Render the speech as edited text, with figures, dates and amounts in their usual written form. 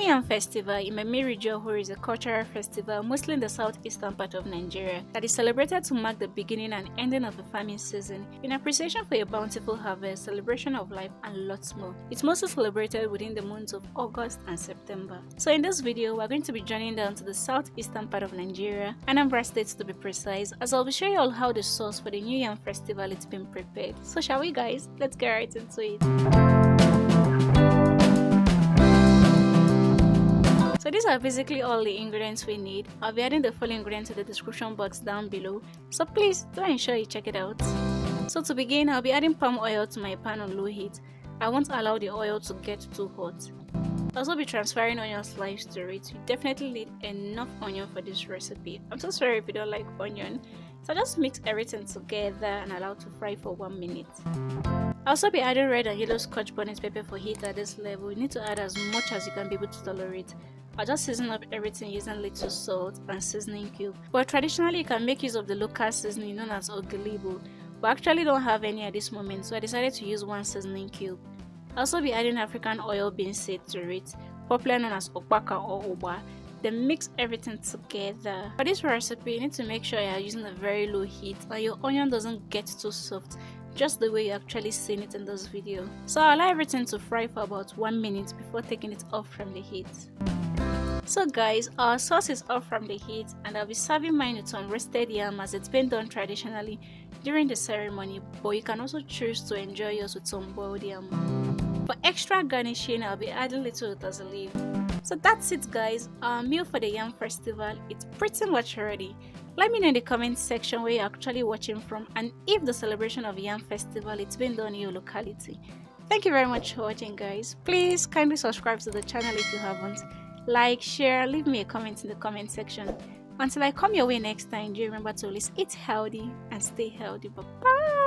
YAM Festival in MEMME IRI JI ỌHỤRÜ is a cultural festival mostly in the southeastern part of Nigeria that is celebrated to mark the beginning and ending of the farming season in appreciation for a bountiful harvest, celebration of life, and lots more. It's mostly celebrated within the months of August and September. So in this video, we're going to be journeying down to the southeastern part of Nigeria, Anambra State to be precise, as I'll be showing you all how the sauce for the new YAM Festival is being prepared. So shall we guys? Let's get right into it. So these are basically all the ingredients we need. I'll be adding the full ingredients in the description box down below, so please do ensure you check it out. So to begin, I'll be adding palm oil to my pan on low heat. I won't allow the oil to get too hot. I'll also be transferring onion slice to it. You definitely need enough onion for this recipe. I'm so sorry if you don't like onion. So just mix everything together and allow to fry for 1 minute. I'll also be adding red and yellow scotch bonnet pepper for heat at this level. You need to add as much as you can be able to tolerate. I'll just season up everything using little salt and seasoning cube. But traditionally, you can make use of the local seasoning known as ogilibo. But I actually don't have any at this moment, so I decided to use one seasoning cube. I'll also be adding African oil bean seed to it, popularly known as okpaka or oba. Then mix everything together. For this recipe, you need to make sure you are using a very low heat and your onion doesn't get too soft, just the way you actually seen it in this video. So I'll allow everything to fry for about 1 minute before taking it off from the heat. So guys, our sauce is off from the heat and I'll be serving mine with some roasted yam as it's been done traditionally during the ceremony, but you can also choose to enjoy yours with some boiled yam. For extra garnishing, I'll be adding little basil leaf. So that's it guys, our meal for the YAM Festival. It's pretty much ready. Let me know in the comment section where you're actually watching from and if the celebration of YAM Festival it's been done in your locality. Thank you very much for watching guys. Please kindly subscribe to the channel if you haven't. Like, share, leave me a comment in the comment section. Until I come your way next time, do remember to always eat healthy and stay healthy. Bye bye.